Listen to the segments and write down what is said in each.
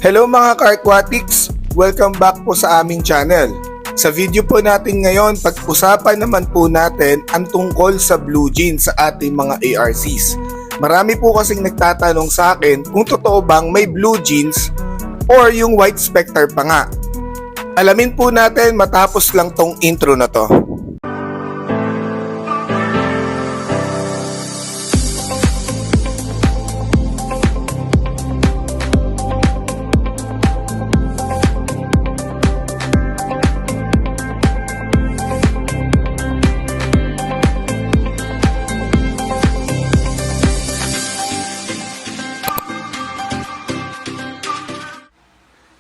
Hello mga ka-aquatics! Welcome back po sa aming channel. Sa video po natin ngayon, pag-usapan naman po natin ang tungkol sa blue jeans sa ating mga ARCs. Marami po kasing nagtatanong sa akin kung totoo bang may blue jeans or yung white specter pa nga. Alamin po natin matapos lang tong intro na to.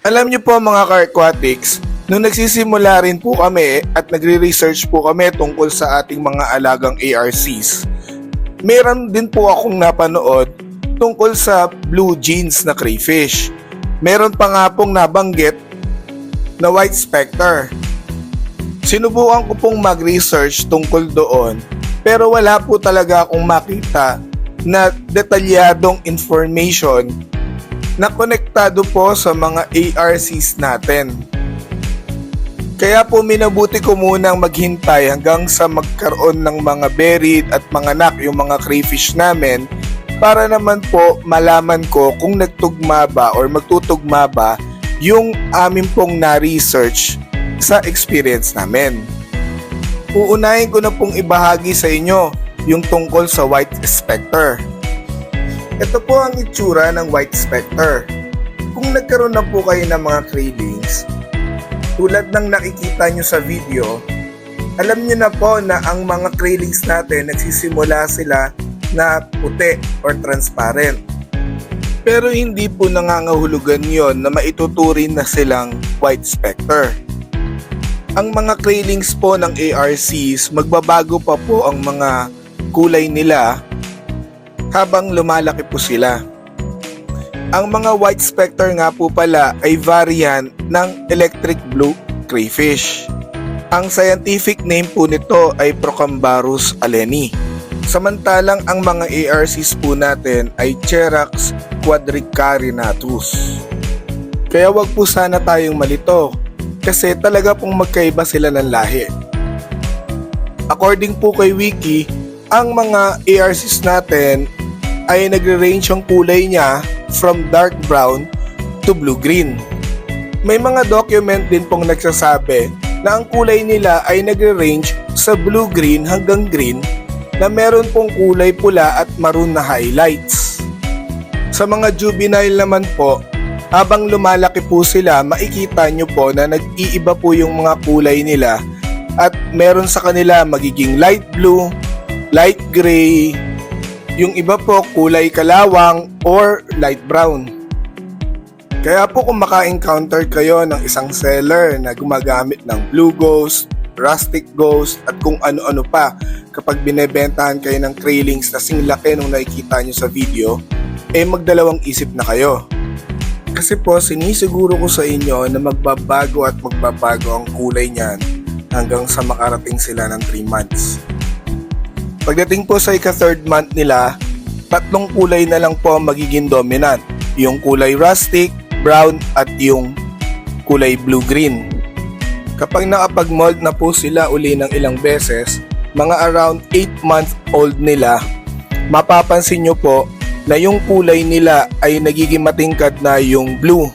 Alam niyo po mga ka-aquatics, nung nagsisimula rin po kami at nagre-research po kami tungkol sa ating mga alagang ARCs, meron din po akong napanood tungkol sa blue jeans na crayfish. Meron pa nga pong nabanggit na white specter. Sinubukan ko pong mag-research tungkol doon pero wala po talaga akong makita na detalyadong information na konektado po sa mga ARCs natin. Kaya po minabuti ko munang maghintay hanggang sa magkaroon ng mga buried at mga nak yung mga crayfish namin para naman po malaman ko kung nagtugma ba or magtutugma ba yung amin pong na-research sa experience namin. Uunahin ko na pong ibahagi sa inyo yung tungkol sa white specter. Ito po ang itsura ng white specter. Kung nagkaroon na po kayo ng mga cravings, tulad ng nakikita nyo sa video, alam nyo na po na ang mga cravings natin nagsisimula sila na puti or transparent. Pero hindi po nangangahulugan yon na maituturing na silang white specter. Ang mga cravings po ng ARCs, magbabago pa po ang mga kulay nila habang lumalaki po sila. Ang mga white specter nga po pala ay variant ng electric blue crayfish. Ang scientific name po nito ay Procambarus alleni. Samantalang ang mga ARCs po natin ay Cherax quadricarinatus. Kaya wag po sana tayong malito kasi talaga pong magkaiba sila ng lahi. According po kay Wiki, ang mga ARCs natin ay nagre-range ang kulay niya from dark brown to blue-green. May mga document din pong nagsasabi na ang kulay nila ay nagre-range sa blue-green hanggang green na meron pong kulay pula at maroon na highlights. Sa mga juvenile naman po, habang lumalaki po sila, makikita nyo po na nag-iiba po yung mga kulay nila at meron sa kanila magiging light blue, light gray, yung iba po kulay kalawang or light brown. Kaya po kung maka-encounter kayo ng isang seller na gumagamit ng blue ghost, rustic ghost at kung ano-ano pa kapag binebentahan kayo ng craylings na singlaki nung nakikita nyo sa video, magdalawang isip na kayo. Kasi po sinisiguro ko sa inyo na magbabago at magbabago ang kulay niyan hanggang sa makarating sila ng 3 months. Pagdating po sa ika-third month nila, tatlong kulay na lang po magiging dominant. Yung kulay rustic, brown at yung kulay blue-green. Kapag nakapag-mold na po sila uli ng ilang beses, mga around 8 month old nila, mapapansin nyo po na yung kulay nila ay nagiging matingkad na yung blue.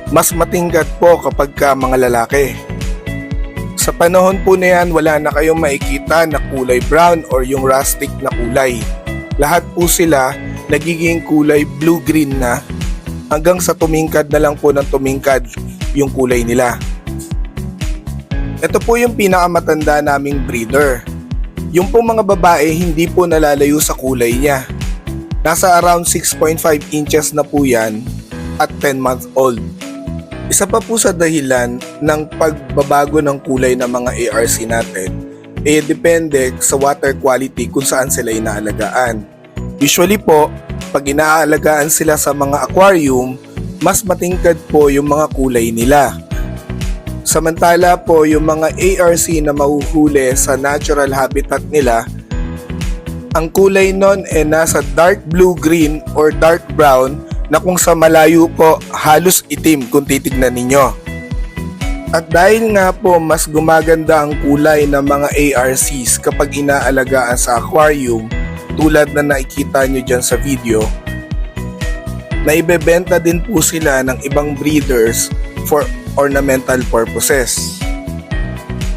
Mas matingkad po kapag ka mga lalaki. Sa panahon po na yan, wala na kayong makikita na kulay brown or yung rustic na kulay. Lahat po sila nagiging kulay blue-green na hanggang sa tumingkad na lang po ng tumingkad yung kulay nila. Ito po yung pinakamatanda naming breeder. Yung pong mga babae hindi po nalalayo sa kulay niya. Nasa around 6.5 inches na po yan at 10 months old. Isa pa po sa dahilan ng pagbabago ng kulay ng mga ARC natin depende sa water quality kung saan sila inaalagaan. Usually po, pag inaalagaan sila sa mga aquarium, mas matingkad po yung mga kulay nila. Samantala po yung mga ARC na mahuhuli sa natural habitat nila, ang kulay nun nasa dark blue-green or dark brown na kung sa malayo po halos itim kung titignan ninyo. At dahil nga po mas gumaganda ang kulay ng mga ARCs kapag inaalagaan sa aquarium tulad na nakikita nyo dyan sa video, naibebenta din po sila ng ibang breeders for ornamental purposes.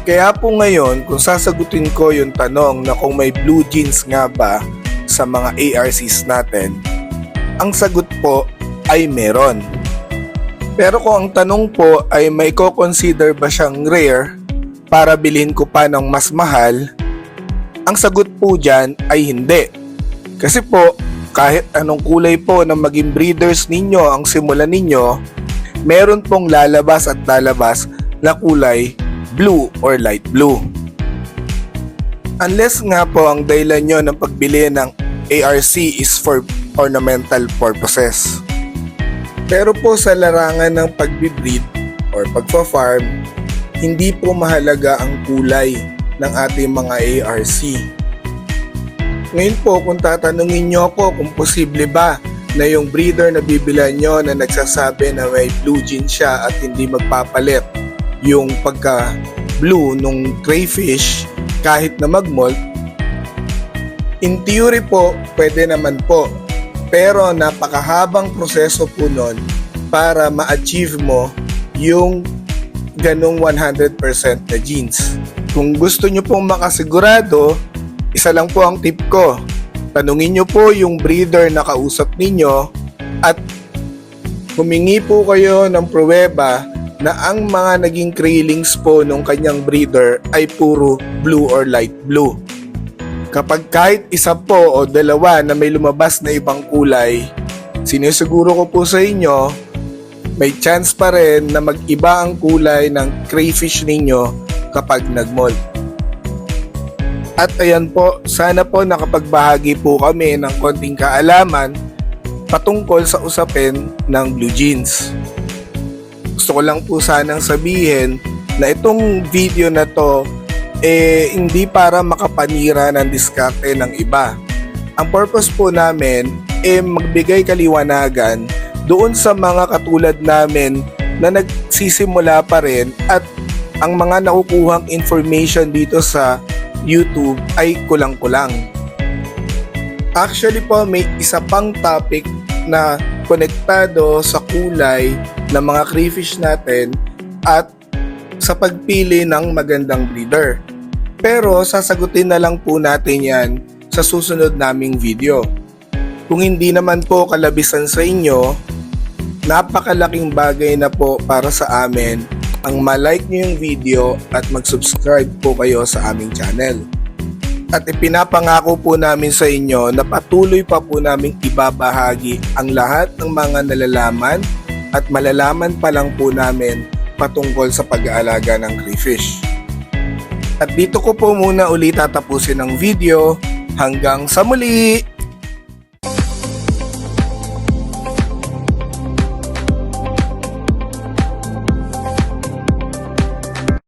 Kaya po ngayon, kung sasagutin ko yung tanong na kung may blue jeans nga ba sa mga ARCs natin, ang sagot po ay meron. Pero kung ang tanong po ay may ko-consider ba siyang rare para bilhin ko pa ng mas mahal, ang sagot po dyan ay hindi. Kasi po, kahit anong kulay po na maging breeders ninyo ang simulan ninyo, meron pong lalabas at lalabas na kulay blue or light blue. Unless nga po ang dahilan nyo ng pagbili ng ARC is for ornamental purposes. Pero po sa larangan ng pagbibreed or pagfa-farm, hindi po mahalaga ang kulay ng ating mga ARC. Ngayon po kung tatanungin nyo po kung posible ba na yung breeder na bibilan nyo na nagsasabi na may blue jeans siya at hindi magpapalit yung pagka blue nung crayfish kahit na mag-molt, in theory po pwede naman po, pero napakahabang proseso po nun para ma-achieve mo yung ganong 100% na genes. Kung gusto nyo pong makasigurado, isa lang po ang tip ko, tanungin nyo po yung breeder na kausap ninyo at humingi po kayo ng pruweba na ang mga naging craylings po nung kanyang breeder ay puro blue or light blue. Kapag kahit isa po o dalawa na may lumabas na ibang kulay, sinisiguro ko po sa inyo, may chance pa rin na mag-iba ang kulay ng crayfish ninyo kapag nag-molt. At ayan po, sana po nakapagbahagi po kami ng konting kaalaman patungkol sa usapin ng blue jeans. Gusto ko lang po sanang sabihin na itong video na to hindi para makapanira ng diskarte ng iba. Ang purpose po namin magbigay kaliwanagan doon sa mga katulad namin na nagsisimula pa rin at ang mga nakukuhang information dito sa YouTube ay kulang-kulang. Actually po may isa pang topic na konektado sa kulay ng mga crayfish natin at sa pagpili ng magandang breeder. Pero sasagutin na lang po natin yan sa susunod naming video. Kung hindi naman po kalabisan sa inyo, napakalaking bagay na po para sa amin ang ma-like nyo yung video at mag-subscribe po kayo sa aming channel. At ipinapangako po namin sa inyo na patuloy pa po namin ibabahagi ang lahat ng mga nalalaman at malalaman pa lang po namin patungkol sa pag-aalaga ng crayfish. At dito ko po muna ulit tatapusin ang video. Hanggang sa muli!